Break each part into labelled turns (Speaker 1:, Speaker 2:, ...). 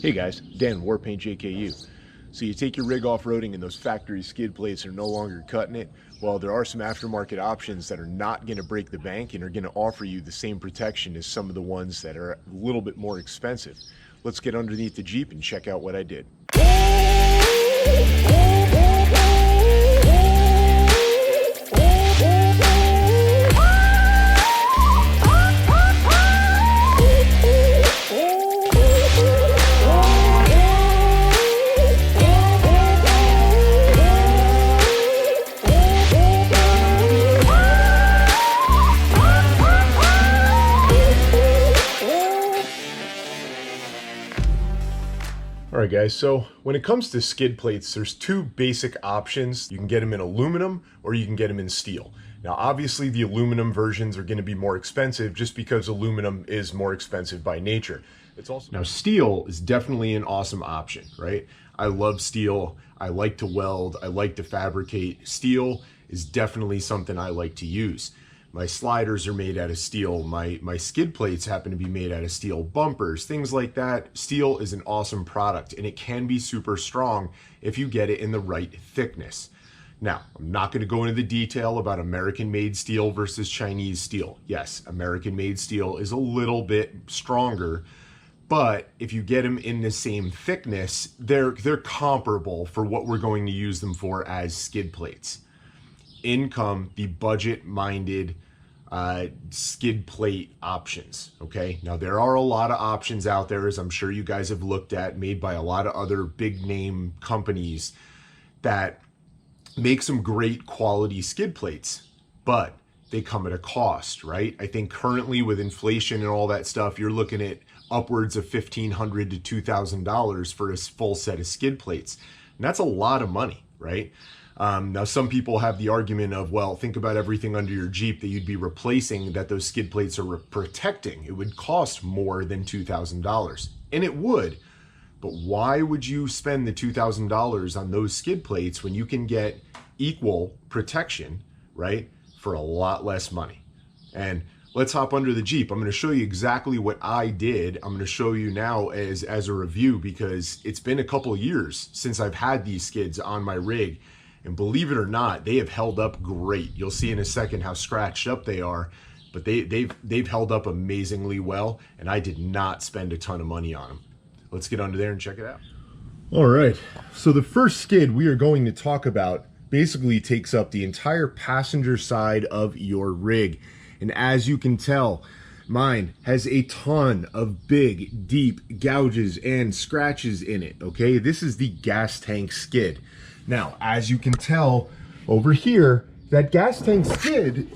Speaker 1: Hey guys, Dan, Warpaint JKU. So you take your rig off-roading and those factory skid plates are no longer cutting it. Well, there are some aftermarket options that are not going to break the bank and are going to offer you the same protection as some of the ones that are a little bit more expensive. Let's get underneath the Jeep and check out what I did. Alright guys, so when it comes to skid plates, there's two basic options. You can get them in aluminum or you can get them in steel. Now obviously the aluminum versions are going to be more expensive just because aluminum is more expensive by nature. Now steel is definitely an awesome option, right? I love steel. I like to weld. I like to fabricate. Steel is definitely something I like to use. My sliders are made out of steel. My skid plates happen to be made out of steel. Bumpers, things like that. Steel is an awesome product and it can be super strong if you get it in the right thickness. Now, I'm not going to go into the detail about American-made steel versus Chinese steel. Yes, American-made steel is a little bit stronger, but if you get them in the same thickness, they're comparable for what we're going to use them for as skid plates. In come the budget-minded skid plate options, okay? Now, there are a lot of options out there, as I'm sure you guys have looked at, made by a lot of other big-name companies that make some great quality skid plates, but they come at a cost, right? I think currently with inflation and all that stuff, you're looking at upwards of $1,500 to $2,000 for a full set of skid plates. And that's a lot of money, right? Now, some people have the argument of, well, think about everything under your Jeep that you'd be replacing that those skid plates are protecting. It would cost more than $2,000. And it would. But why would you spend the $2,000 on those skid plates when you can get equal protection, right, for a lot less money? And let's hop under the Jeep. I'm going to show you exactly what I did. I'm going to show you now as a review because it's been a couple of years since I've had these skids on my rig. And believe it or not, they have held up great. You'll see in a second how scratched up they are, but they've held up amazingly well, and I did not spend a ton of money on them. Let's get under there and check it out. All right, so the first skid we are going to talk about basically takes up the entire passenger side of your rig. And as you can tell, mine has a ton of big, deep gouges and scratches in it, okay? This is the gas tank skid. Now, as you can tell over here, that gas tank skid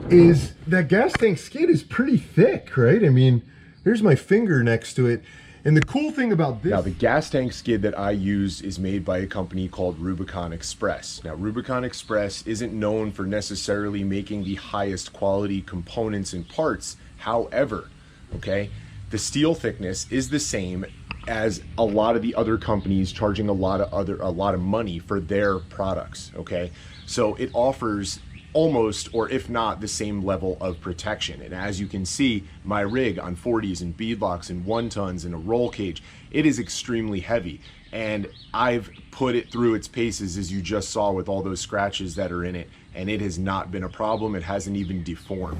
Speaker 1: is pretty thick, right? I mean, here's my finger next to it. And the cool thing about this... Now, the gas tank skid that I use is made by a company called Rubicon Express. Now, Rubicon Express isn't known for necessarily making the highest quality components and parts. However, okay, the steel thickness is the same as a lot of the other companies charging a lot of money for their products, okay? So it offers almost, or if not, the same level of protection. And as you can see, my rig on 40s and beadlocks and 1-tons and a roll cage, it is extremely heavy. And I've put it through its paces, as you just saw, with all those scratches that are in it, and it has not been a problem. It hasn't even deformed.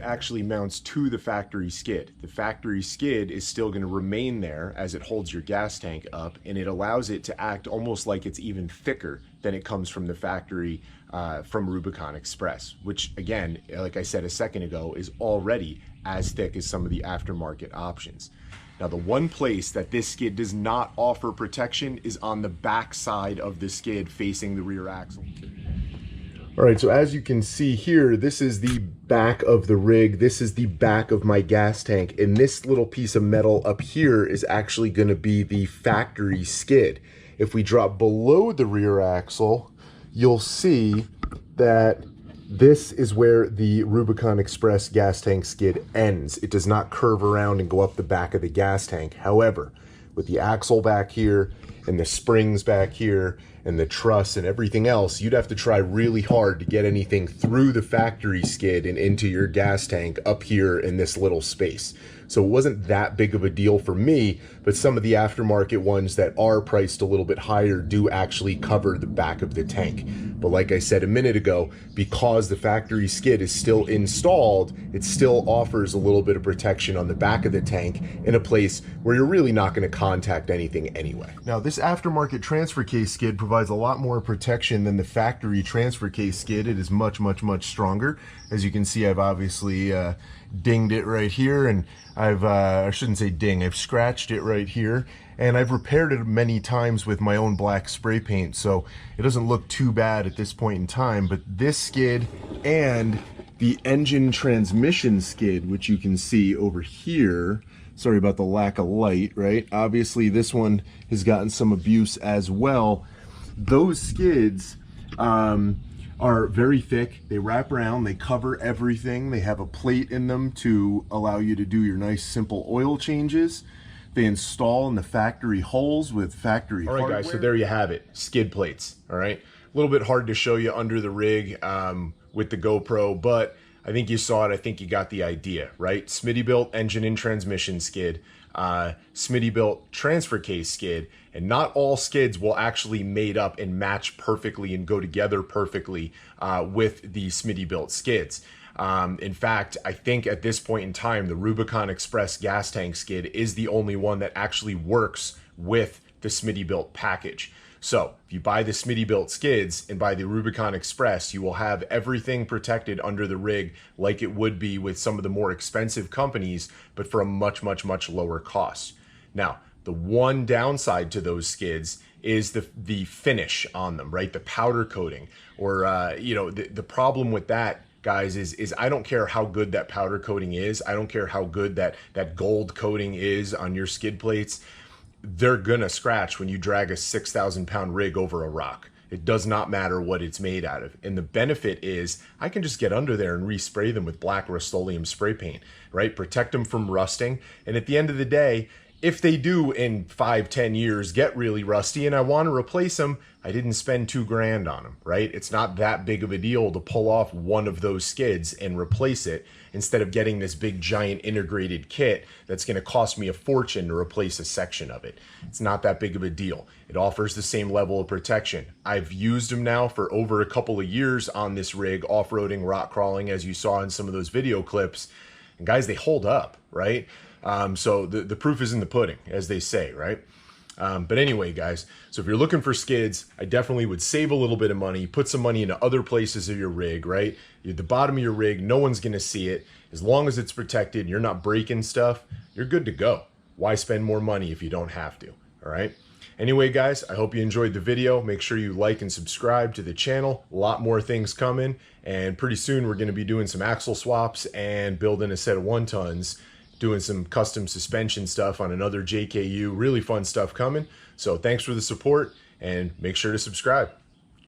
Speaker 1: Actually mounts to the factory skid. The factory skid is still going to remain there as it holds your gas tank up, and it allows it to act almost like it's even thicker than it comes from the factory from Rubicon Express, which again, like I said a second ago, is already as thick as some of the aftermarket options. Now, the one place that this skid does not offer protection is on the back side of the skid facing the rear axle. All right, so as you can see here, this is the back of the rig. This is the back of my gas tank. And this little piece of metal up here is actually going to be the factory skid. If we drop below the rear axle, you'll see that this is where the Rubicon Express gas tank skid ends. It does not curve around and go up the back of the gas tank. However, with the axle back here and the springs back here and the truss and everything else, you'd have to try really hard to get anything through the factory skid and into your gas tank up here in this little space. So it wasn't that big of a deal for me, but some of the aftermarket ones that are priced a little bit higher do actually cover the back of the tank. But like I said a minute ago, because the factory skid is still installed, it still offers a little bit of protection on the back of the tank in a place where you're really not going to contact anything anyway. Now, this aftermarket transfer case skid provides a lot more protection than the factory transfer case skid. It is much, much, much stronger. As you can see, I've obviously dinged it right here, and I shouldn't say ding, I've scratched it right here, and I've repaired it many times with my own black spray paint, so it doesn't look too bad at this point in time. But this skid and the engine transmission skid, which you can see over here, sorry about the lack of light, right? Obviously this one has gotten some abuse as well. Those skids are very thick. They wrap around, they cover everything. They have a plate in them to allow you to do your nice simple oil changes. They install in the factory holes with factory hardware. All right, guys, so there you have it, skid plates. All right, a little bit hard to show you under the rig with the GoPro, but I think you saw it. I think you got the idea, right? Smittybilt engine and transmission skid, Smittybilt transfer case skid, and not all skids will actually mate up and match perfectly and go together perfectly with the Smittybilt skids. In fact, I think at this point in time, the Rubicon Express gas tank skid is the only one that actually works with the Smittybilt package. So if you buy the Smittybilt skids and buy the Rubicon Express, you will have everything protected under the rig like it would be with some of the more expensive companies, but for a much, much, much lower cost. Now, the one downside to those skids is the finish on them, right? The powder coating, or you know, the problem with that, guys, is I don't care how good that powder coating is. I don't care how good that gold coating is on your skid plates. They're gonna scratch when you drag a 6,000-pound rig over a rock. It does not matter what it's made out of. And the benefit is I can just get under there and respray them with black Rust-Oleum spray paint, right? Protect them from rusting. And at the end of the day, if they do in 5-10 years get really rusty and I want to replace them, I didn't spend $2,000 on them, right? It's not that big of a deal to pull off one of those skids and replace it instead of getting this big giant integrated kit that's going to cost me a fortune to replace a section of it. It's not that big of a deal. It offers the same level of protection. I've used them now for over a couple of years on this rig, off-roading, rock crawling, as you saw in some of those video clips. And guys, they hold up, right? So the proof is in the pudding, as they say, right? But anyway, guys, so if you're looking for skids, I definitely would save a little bit of money, put some money into other places of your rig, right? At the bottom of your rig, no one's going to see it. As long as it's protected and you're not breaking stuff, you're good to go. Why spend more money if you don't have to, all right? Anyway, guys, I hope you enjoyed the video. Make sure you like and subscribe to the channel. A lot more things coming, and pretty soon we're going to be doing some axle swaps and building a set of 1-tons, doing some custom suspension stuff on another JKU. Really fun stuff coming. So thanks for the support, and make sure to subscribe.